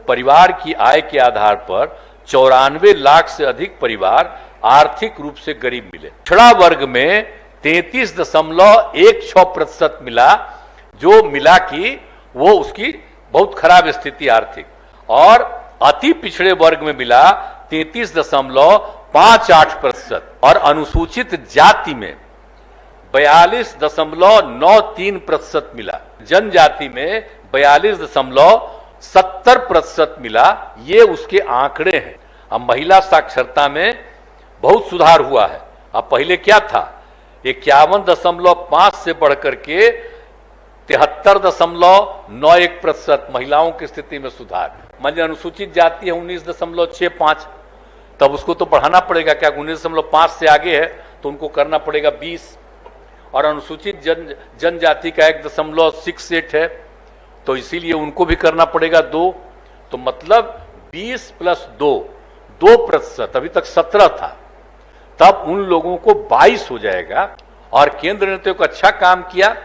परिवार की आय के आधार पर 94 लाख से अधिक परिवार आर्थिक रूप से गरीब मिले। पिछड़ा वर्ग में 33.16% मिला, जो मिला कि वो उसकी बहुत खराब स्थिति आर्थिक, और अति पिछड़े वर्ग में मिला 33.58%, और अनुसूचित जाति में 42.93% मिला, जनजाति में 42.70% मिला। ये उसके आंकड़े हैं। अब महिला साक्षरता में बहुत सुधार हुआ है। अब पहले क्या था, 51.5 से बढ़कर के 73.91% महिलाओं की स्थिति में सुधार। मान लीजिए अनुसूचित जाति है 19.65, तब उसको तो बढ़ाना पड़ेगा, क्या 19.5 से आगे है तो उनको करना पड़ेगा 20, और अनुसूचित जनजाति का 1.68 है तो इसीलिए उनको भी करना पड़ेगा 2, तो मतलब 20 + 2%। अभी तक 17 था, तब उन लोगों को 22 हो जाएगा। और केंद्र ने तो एक अच्छा काम किया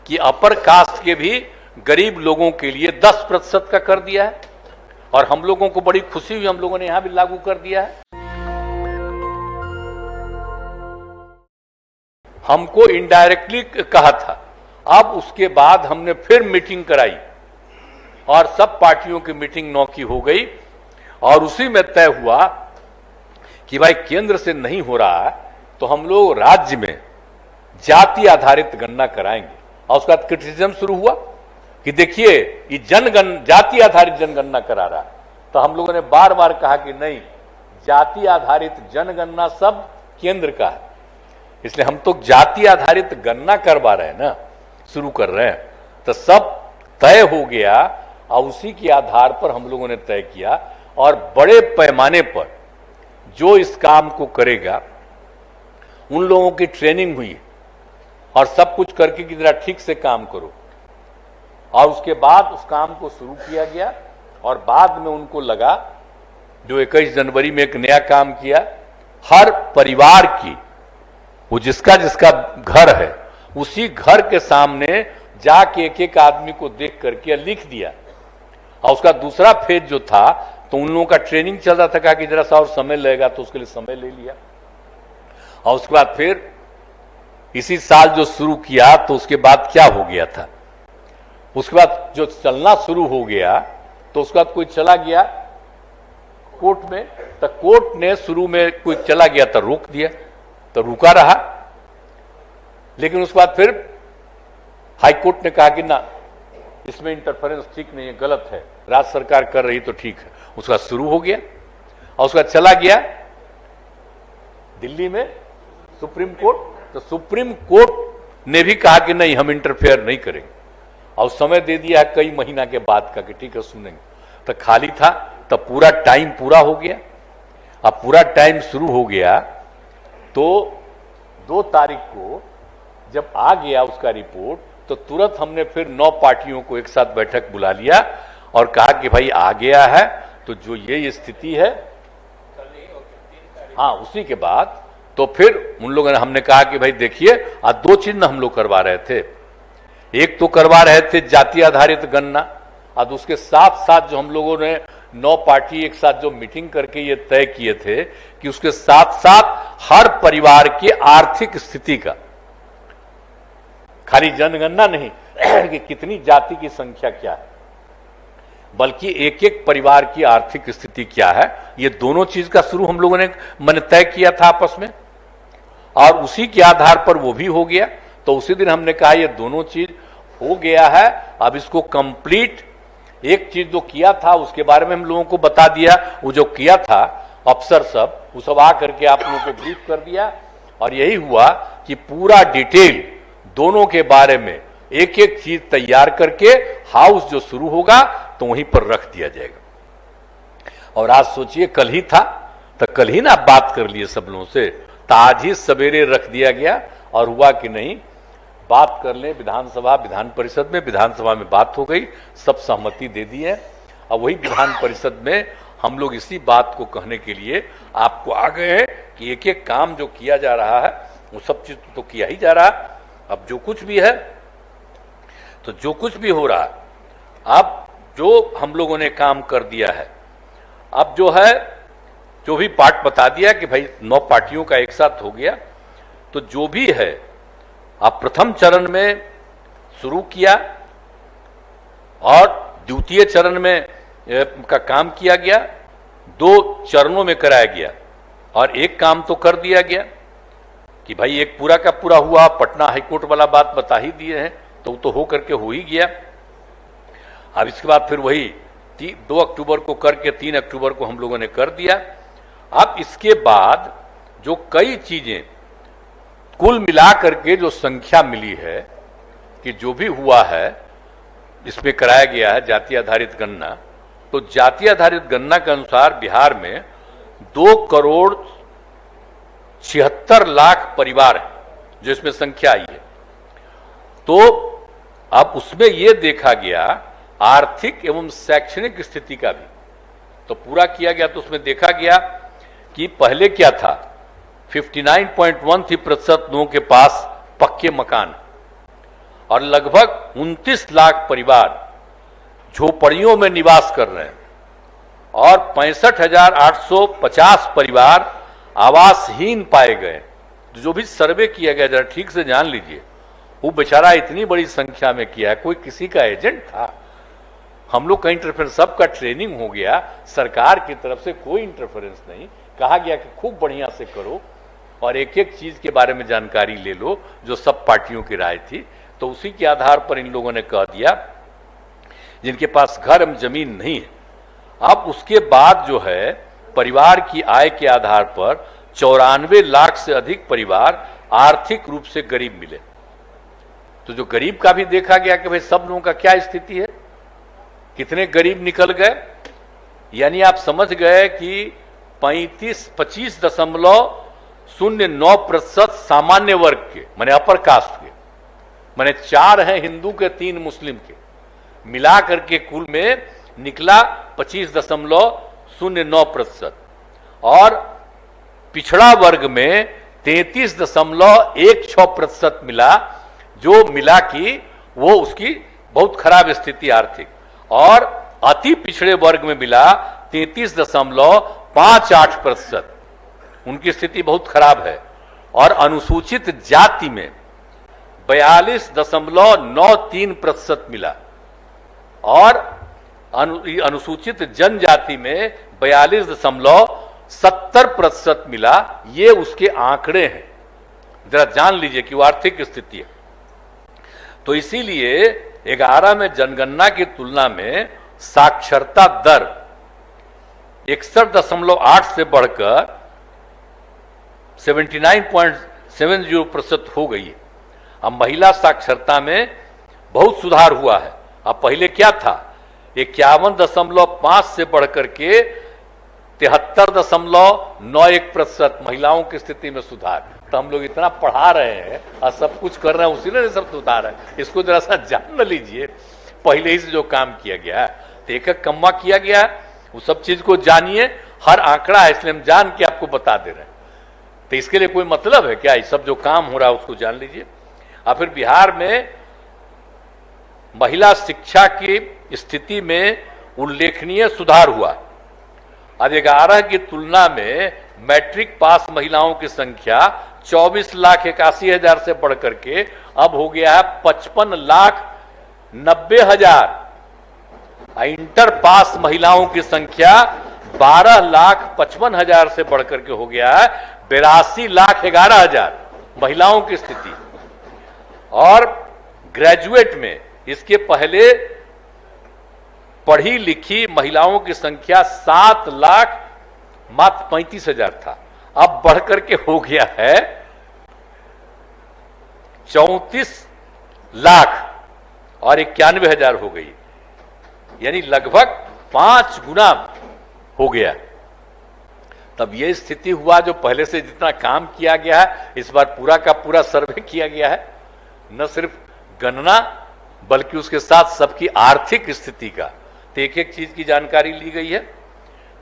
कि अपर कास्ट के भी गरीब लोगों के लिए 10% का कर दिया है, और हम लोगों को बड़ी खुशी हुई, हम लोगों ने यहां भी लागू कर दिया है। हमको इनडायरेक्टली कहा था। अब उसके बाद हमने फिर मीटिंग कराई और सब पार्टियों की मीटिंग 9 की हो गई, और उसी में तय हुआ कि भाई केंद्र से नहीं हो रहा है तो हम लोग राज्य में जाति आधारित गणना कराएंगे। और उसके बाद क्रिटिसिज्म शुरू हुआ कि देखिए ये जाति आधारित जनगणना करा रहा है। तो हम लोगों ने बार बार कहा कि नहीं, जाति आधारित जनगणना सब केंद्र का है, इसलिए हम तो जाति आधारित गणना करवा रहे हैं ना, शुरू कर रहे हैं। तो सब तय हो गया और उसी के आधार पर हम लोगों ने तय किया, और बड़े पैमाने पर जो इस काम को करेगा उन लोगों की ट्रेनिंग हुई और सब कुछ करके कि जरा ठीक से काम करो, और उसके बाद उस काम को शुरू किया गया। और बाद में उनको लगा, जो 21 जनवरी में एक नया काम किया, हर परिवार की, वो जिसका जिसका घर है उसी घर के सामने जाके एक एक आदमी को देख करके लिख दिया। और उसका दूसरा फेज जो था, तो उन लोगों का ट्रेनिंग चल रहा था, कहा कि जरा सा और समय लगेगा, तो उसके लिए समय ले लिया। और उसके बाद फिर इसी साल जो शुरू किया, तो उसके बाद क्या हो गया था, उसके बाद जो चलना शुरू हो गया, तो उसके बाद कोई चला गया कोर्ट में, तो कोर्ट ने शुरू में कोई चला गया तो रोक दिया, तो रुका रहा। लेकिन उसके बाद फिर हाई कोर्ट ने कहा कि ना, इसमें इंटरफेरेंस ठीक नहीं है, गलत है, राज्य सरकार कर रही तो ठीक है। उसका शुरू हो गया और उसका चला गया दिल्ली में सुप्रीम कोर्ट, तो सुप्रीम कोर्ट ने भी कहा कि नहीं, हम इंटरफेयर नहीं करेंगे, और समय दे दिया कई महीना के बाद का कि ठीक है सुनेंगे। तो खाली था, तो पूरा टाइम पूरा हो गया। अब पूरा टाइम शुरू हो गया, तो 2 तारीख को जब आ गया उसका रिपोर्ट, तो तुरंत हमने फिर 9 पार्टियों को एक साथ बैठक बुला लिया और कहा कि भाई आ गया है, तो जो ये स्थिति है, हाँ, उसी के बाद तो फिर उन लोगों ने, हमने कहा कि भाई देखिए, आज 2 चीज हम लोग करवा रहे थे। एक तो करवा रहे थे जाति आधारित गणना, और उसके साथ साथ जो हम लोगों ने 9 पार्टी एक साथ जो मीटिंग करके ये तय किए थे कि उसके साथ साथ हर परिवार की आर्थिक स्थिति का, खाली जनगणना नहीं कि कितनी जाति की संख्या क्या है, बल्कि एक एक परिवार की आर्थिक स्थिति क्या है, ये दोनों चीज का शुरू हम लोगों ने तय किया था आपस में, और उसी के आधार पर वो भी हो गया। तो उसी दिन हमने कहा ये दोनों चीज हो गया है, अब इसको कंप्लीट, एक चीज जो किया था उसके बारे में हम लोगों को बता दिया, वो जो किया था अफसर सब, वो सब आ करके आप लोगों को ब्रीफ कर दिया, और यही हुआ कि पूरा डिटेल दोनों के बारे में एक एक चीज तैयार करके हाउस जो शुरू होगा तो वहीं पर रख दिया जाएगा। और आज सोचिए, कल ही था, तो कल ही ना बात कर लिए सब लोगों से, तो आज ही सवेरे रख दिया गया, और हुआ कि नहीं, बात कर लें विधानसभा, विधान परिषद में, विधानसभा में बात हो गई, सब सहमति दे दी है। और वही विधान परिषद में हम लोग इसी बात को कहने के लिए आपको आ गए हैं कि एक एक काम जो किया जा रहा है वो सब चीज तो किया ही जा रहा है। अब जो कुछ भी है, तो जो कुछ भी हो रहा है, अब जो हम लोगों ने काम कर दिया है, अब जो है जो भी पार्ट बता दिया कि भाई 9 पार्टियों का एक साथ हो गया, तो जो भी है अब प्रथम चरण में शुरू किया और द्वितीय चरण में का काम किया गया, 2 चरणों में कराया गया और एक काम तो कर दिया गया कि भाई एक पूरा का पूरा हुआ। पटना हाईकोर्ट वाला बात बता ही दिए हैं, तो हो करके हो ही गया। अब इसके बाद फिर वही 2 अक्टूबर को करके 3 अक्टूबर को हम लोगों ने कर दिया। अब इसके बाद जो कई चीजें कुल मिला करके जो संख्या मिली है कि जो भी हुआ है इसमें कराया गया है जाति आधारित गणना, तो जाति आधारित गणना के अनुसार बिहार में 2,76,00,000 परिवार है जो इसमें संख्या आई है। तो अब उसमें यह देखा गया आर्थिक एवं शैक्षणिक स्थिति का भी तो पूरा किया गया। तो उसमें देखा गया कि पहले क्या था, 59.13% लोगों के पास पक्के मकान और लगभग 29 लाख परिवार झोपड़ियों में निवास कर रहे हैं और 65,850 परिवार आवासहीन पाए गए। जो भी सर्वे किया गया जरा ठीक से जान लीजिए, वो बेचारा इतनी बड़ी संख्या में किया है, कोई किसी का एजेंट था? हम लोग का इंटरफेरेंस, सबका ट्रेनिंग हो गया, सरकार की तरफ से कोई इंटरफेरेंस नहीं, कहा गया कि खूब बढ़िया से करो और एक एक चीज के बारे में जानकारी ले लो जो सब पार्टियों की राय थी। तो उसी के आधार पर इन लोगों ने कह दिया जिनके पास घर एवं जमीन नहीं है। अब उसके बाद जो है परिवार की आय के आधार पर 94 लाख से अधिक परिवार आर्थिक रूप से गरीब मिले। तो जो गरीब का भी देखा गया कि भाई सब लोगों का क्या स्थिति है, कितने गरीब निकल गए, यानी आप समझ गए कि 25.09% सामान्य वर्ग के, माने अपर कास्ट के, माने 4 हैं हिंदू के 3 मुस्लिम के, मिला करके कुल में निकला 25.09% और पिछड़ा वर्ग में 33.16% मिला, जो मिला कि वो उसकी बहुत खराब स्थिति आर्थिक, और अति पिछड़े वर्ग में मिला 33.58%, उनकी स्थिति बहुत खराब है। और अनुसूचित जाति में 42.93% मिला और अनुसूचित जनजाति में 42.70% मिला। ये उसके आंकड़े हैं, जरा जान लीजिए कि वो आर्थिक स्थिति है। तो इसीलिए 11 में जनगणना की तुलना में साक्षरता दर 61.8 से बढ़कर 79.70% हो गई है। अब महिला साक्षरता में बहुत सुधार हुआ है। अब पहले क्या था, 51.5 से बढ़कर के 73.91% महिलाओं की स्थिति में सुधार। तो हम लोग इतना पढ़ा रहे हैं और सब कुछ कर रहे हैं, उसी ने सब सुधार है। इसको जरा सा जान न लीजिए, पहले ही से जो काम किया गया है तो एक एक कम्मा किया गया है, वो सब चीज को जानिए। हर आंकड़ा है, इसलिए हम जान के आपको बता दे रहे हैं। तो इसके लिए कोई मतलब है क्या? ये सब जो काम हो रहा है उसको जान लीजिए। और फिर बिहार में महिला शिक्षा की स्थिति में उल्लेखनीय सुधार हुआ। अब 11 की तुलना में मैट्रिक पास महिलाओं की संख्या 24,81,000 से बढ़कर के अब हो गया है 55,90,000। इंटर पास महिलाओं की संख्या 12,55,000 से बढ़कर के हो गया है 82,11,000 महिलाओं की स्थिति। और ग्रेजुएट में इसके पहले पढ़ी लिखी महिलाओं की संख्या 7,35,000 था, अब बढ़कर के हो गया है 34,91,000 हो गई, यानी लगभग 5 गुना हो गया। तब यह स्थिति हुआ जो पहले से जितना काम किया गया है, इस बार पूरा का पूरा सर्वे किया गया है, न सिर्फ गणना बल्कि उसके साथ सबकी आर्थिक स्थिति का, तो एक एक चीज की जानकारी ली गई है।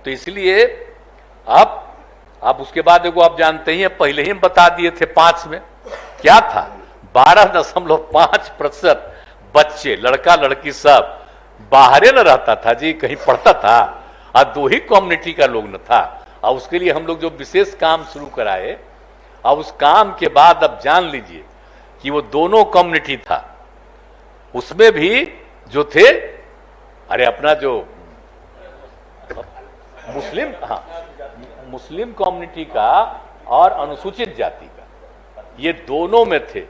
तो इसलिए अब उसके बाद देखो, आप जानते ही हैं, पहले ही हम बता दिए थे 5 में क्या था, 12.5% बच्चे, लड़का लड़की सब बाहरे न रहता था जी, कहीं पढ़ता था, और 2 ही कम्युनिटी का लोग न था। और उसके लिए हम लोग जो विशेष काम शुरू कराए, और उस काम के बाद अब जान लीजिए कि वो दोनों कम्युनिटी था, उसमें भी जो थे, अरे अपना जो मुस्लिम, हाँ, मुस्लिम कम्युनिटी का और अनुसूचित जाति का, ये दोनों में थे।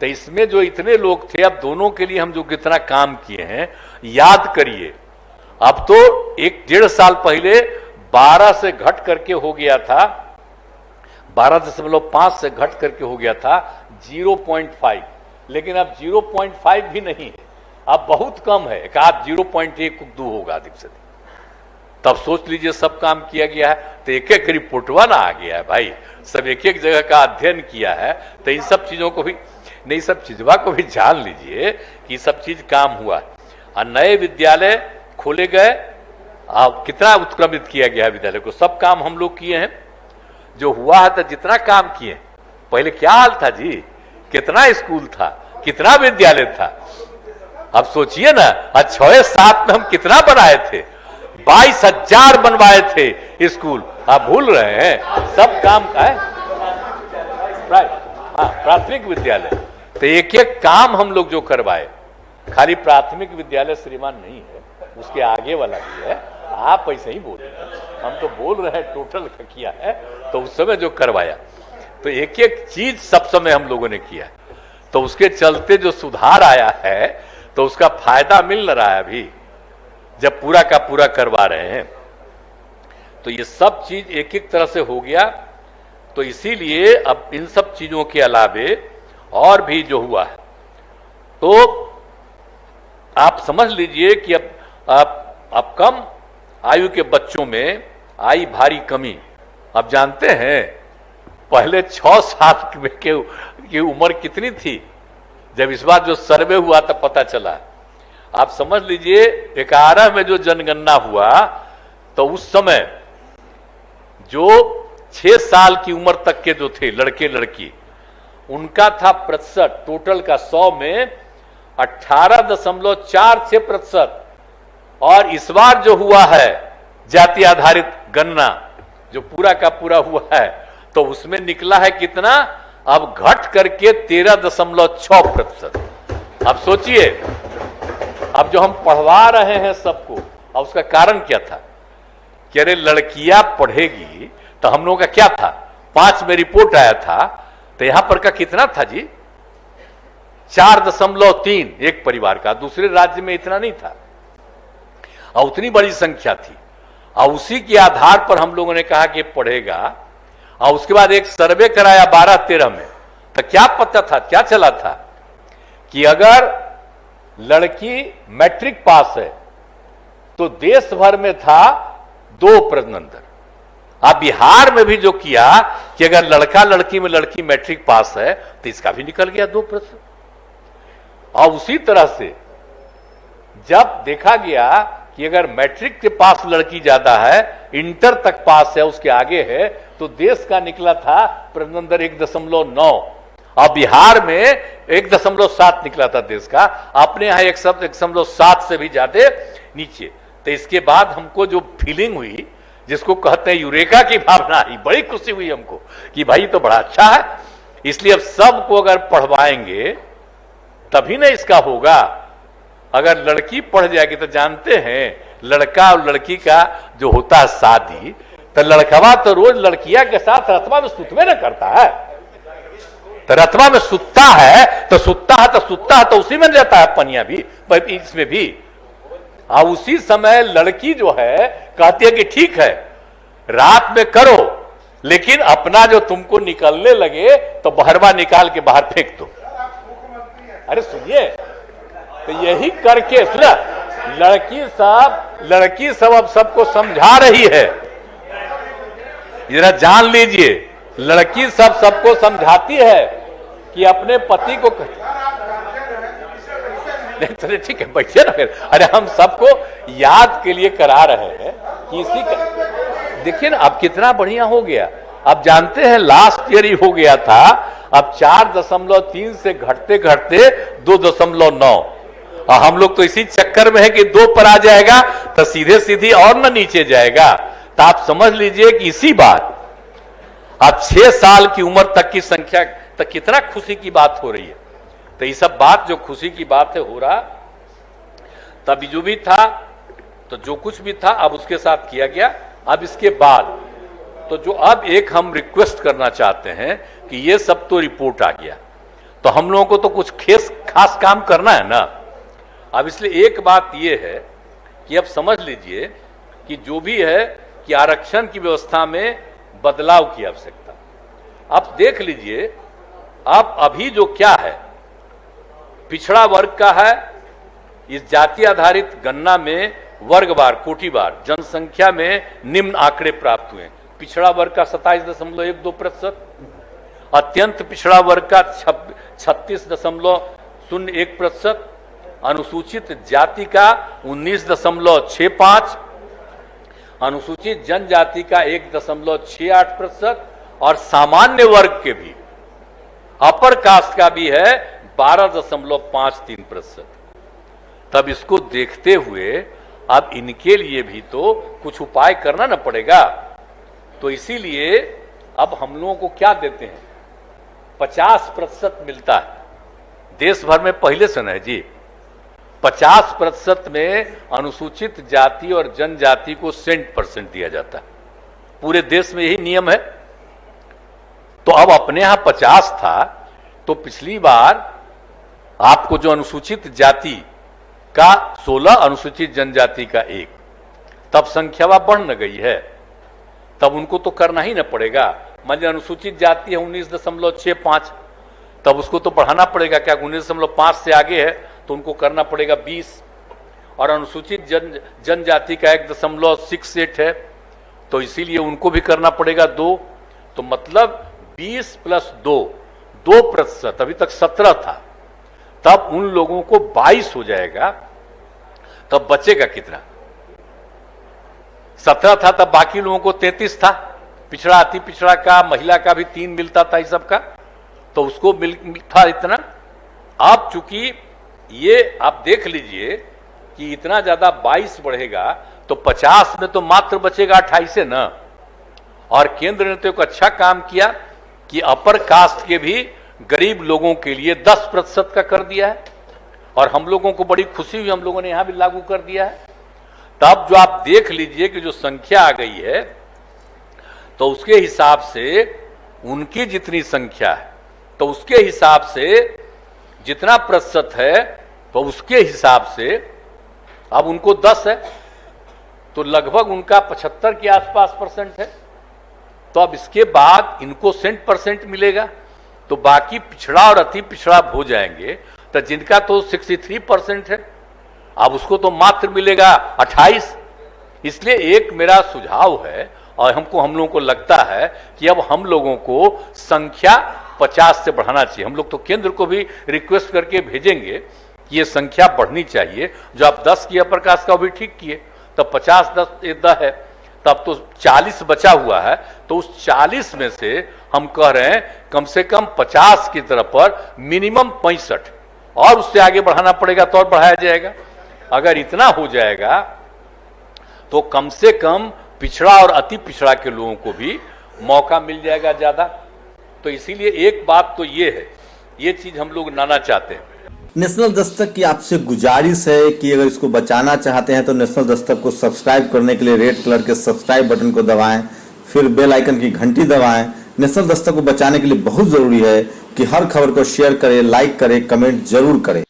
तो इसमें जो इतने लोग थे, अब दोनों के लिए हम जो कितना काम किए हैं, याद करिए। अब तो 1-1.5 साल पहले 12 से घट करके हो गया था, 12.5 से घट करके हो गया था 0.5, लेकिन अब 0.5 भी नहीं है, अब बहुत कम है, एक आध 0.1-2 होगा अधिक से अधिक। तब सोच लीजिए सब काम किया गया है, तो एक एक रिपोर्टवा ना आ गया है भाई, सब एक एक जगह का अध्ययन किया है। तो इन सब चीजों को भी नहीं, सब चीजवा को भी जान लीजिए कि सब चीज काम हुआ। और नए विद्यालय खोले गए, अब कितना उत्क्रमित किया गया है विद्यालय को, सब काम हम लोग किए हैं जो हुआ है। तो जितना काम किए, पहले क्या हाल था जी, कितना स्कूल था, कितना विद्यालय था, अब सोचिए ना। 6-7 में हम कितना बनाए थे, 22,000 बनवाए थे स्कूल, आप भूल रहे हैं। सब काम का है प्राथमिक विद्यालय, तो एक एक काम हम लोग जो करवाए, खाली प्राथमिक विद्यालय श्रीमान नहीं है, उसके आगे वाला भी है। आप ऐसे ही बोल रहे हैं, हम तो बोल रहे हैं टोटल का किया है। तो उस समय जो करवाया, तो एक एक चीज सब समय हम लोगों ने किया, तो उसके चलते जो सुधार आया है, तो उसका फायदा मिल रहा है अभी, जब पूरा का पूरा करवा रहे हैं। तो ये सब चीज एक एक तरह से हो गया। तो इसीलिए अब इन सब चीजों के अलावे और भी जो हुआ है, तो आप समझ लीजिए कि अब कम आयु के बच्चों में आई भारी कमी। अब जानते हैं पहले 6 साल की उम्र कितनी थी, जब इस बार जो सर्वे हुआ तब पता चला। आप समझ लीजिए 11 में जो जनगणना हुआ, तो उस समय जो 6 साल की उम्र तक के जो थे लड़के लड़की, उनका था प्रतिशत टोटल का 100 में 18.46%। और इस बार जो हुआ है जाति आधारित गणना, जो पूरा का पूरा हुआ है, तो उसमें निकला है कितना, अब घट करके 13.6%। अब सोचिए, अब जो हम पढ़वा रहे हैं सबको, अब उसका कारण क्या था कि अरे लड़कियां पढ़ेगी, तो हम लोगों का क्या था, 5 में रिपोर्ट आया था, तो यहां पर का कितना था जी, 4.3 एक परिवार का। दूसरे राज्य में इतना नहीं था, और उतनी बड़ी संख्या थी, और उसी के आधार पर हम लोगों ने कहा कि पढ़ेगा। और उसके बाद एक सर्वे कराया 12-13 में, तो क्या पता था, क्या चला था कि अगर लड़की मैट्रिक पास है तो देश भर में था 2 प्रश्न अंतर। अब बिहार में भी जो किया कि अगर लड़का लड़की में लड़की मैट्रिक पास है तो इसका भी निकल गया 2 प्रश्न। और उसी तरह से जब देखा गया कि अगर मैट्रिक के पास लड़की ज्यादा है, इंटर तक पास है, उसके आगे है, तो देश का निकला था प्रश्न नंबर 1.9, और बिहार में 1.7 निकला था देश का, अपने यहां 1.7 से भी ज्यादा नीचे। तो इसके बाद हमको जो फीलिंग हुई, जिसको कहते हैं यूरेका की भावना आई, बड़ी खुशी हुई हमको कि भाई तो बड़ा अच्छा है। इसलिए अब सबको अगर पढ़वाएंगे तभी ना इसका होगा। अगर लड़की पढ़ जाएगी तो जानते हैं लड़का और लड़की का जो होता है शादी, तो लड़कवा तो रोज लड़कियां के साथ रतवा में सुतवे न करता है, तो रतवा में सुतता है तो उसी में रहता है पनिया भी, इसमें भी। और उसी समय लड़की जो है कहती है कि ठीक है रात में करो, लेकिन अपना जो तुमको निकलने लगे तो बहरवा निकाल के बाहर फेंक दो। अरे सुनिए, तो यही करके सुना, लड़की सब अब सबको समझा रही है, जरा जान लीजिए, लड़की सबको समझाती है कि अपने पति को नहीं, चलिए ठीक है बैठिए ना फिर। अरे हम सबको याद के लिए करा रहे हैं कि इसी का देखिए ना अब कितना बढ़िया हो गया। अब जानते हैं लास्ट ईयर ही हो गया था, अब 4.3 से घटते घटते 2.9, और हम लोग तो इसी चक्कर में है कि 2 पर आ जाएगा तो सीधे सीधी और न नीचे जाएगा। तो आप समझ लीजिए कि इसी बात अब 6 साल की उम्र तक की संख्या तक कितना खुशी की बात हो रही है। तो ये सब बात जो खुशी की बात है हो रहा, तब जो भी था तो जो कुछ भी था अब उसके साथ किया गया। अब इसके बाद तो जो अब एक हम रिक्वेस्ट करना चाहते हैं कि ये सब तो रिपोर्ट आ गया, तो हम लोगों को तो कुछ खास काम करना है ना। अब इसलिए एक बात ये है कि अब समझ लीजिए कि जो भी है कि आरक्षण की व्यवस्था में बदलाव की आवश्यकता। अब देख लीजिए, अब अभी जो क्या है पिछड़ा वर्ग का है, इस जाति आधारित गणना में वर्गवार कोटिवार जनसंख्या में निम्न आंकड़े प्राप्त हुए। पिछड़ा वर्ग का 27.12%, अत्यंत पिछड़ा वर्ग का 36.01%, अनुसूचित जाति का 19.65%, अनुसूचित जनजाति का 1.68% और सामान्य वर्ग के भी अपर कास्ट का भी है 12.53%। तब इसको देखते हुए अब इनके लिए भी तो कुछ उपाय करना न पड़ेगा। तो इसीलिए अब हम लोगों को क्या देते हैं, 50% मिलता है देश भर में पहले से न है जी। 50% में अनुसूचित जाति और जनजाति को 100% दिया जाता है, पूरे देश में यही नियम है। तो अब अपने यहां 50 था, तो पिछली बार आपको जो अनुसूचित जाति का 16, अनुसूचित जनजाति का 1, तब संख्या बढ़ न गई है, तब उनको तो करना ही न पड़ेगा। मान लीजिए अनुसूचित जाति है 19.65, तब उसको तो बढ़ाना पड़ेगा, क्या 19.5 से आगे है तो उनको करना पड़ेगा 20, और अनुसूचित जनजाति का 1.68 है तो इसीलिए उनको भी करना पड़ेगा 2। तो मतलब 20 + 2%, अभी तक 17 था, तब उन लोगों को 22 हो जाएगा, तब बचेगा कितना? 17 था, तब बाकी लोगों को 33 था। पिछड़ा अति पिछड़ा का महिला का भी 3 मिलता था, इस सब का, तो उसको था इतना। अब चूंकि ये आप देख लीजिए कि इतना ज्यादा 22 बढ़ेगा तो 50 में तो मात्र बचेगा 28 है ना। और केंद्र ने तो एक अच्छा काम किया कि अपर कास्ट के भी गरीब लोगों के लिए 10% का कर दिया है, और हम लोगों को बड़ी खुशी हुई, हम लोगों ने यहां भी लागू कर दिया है। तब जो आप देख लीजिए कि जो संख्या आ गई है, तो उसके हिसाब से उनकी जितनी संख्या है तो उसके हिसाब से जितना प्रतिशत है तो उसके हिसाब से अब उनको 10 है, तो लगभग उनका 75 के आसपास % है। तो अब इसके बाद इनको 100% मिलेगा, तो बाकी पिछड़ा और अति पिछड़ा हो जाएंगे। तो जिनका तो 63% है, अब उसको तो मात्र मिलेगा 28। इसलिए एक मेरा सुझाव है, और हम लोगों को लगता है कि अब हम लोगों को संख्या 50 से बढ़ाना चाहिए। हम लोग तो केंद्र को भी रिक्वेस्ट करके भेजेंगे कि ये संख्या बढ़नी चाहिए। जो आप 10 किया प्रकाश का, वो भी ठीक किए, तब 50 10 है, तब तो 40 बचा हुआ है। तो उस 40 में से हम कह रहे हैं कम से कम 50 की तरफ पर मिनिमम 65, और उससे आगे बढ़ाना पड़ेगा तो और बढ़ाया जाएगा। अगर इतना हो जाएगा तो कम से कम पिछड़ा और अति पिछड़ा के लोगों को भी मौका मिल जाएगा ज्यादा। तो इसीलिए एक बात तो ये है, ये चीज हम लोग लाना चाहते हैं। नेशनल दस्तक की आपसे गुजारिश है कि अगर इसको बचाना चाहते हैं तो नेशनल दस्तक को सब्सक्राइब करने के लिए रेड कलर के सब्सक्राइब बटन को दबाएं, फिर बेल आइकन की घंटी दबाएं। नेशनल दस्तक को बचाने के लिए बहुत जरूरी है कि हर खबर को शेयर करें, लाइक करें, कमेंट जरूर करें।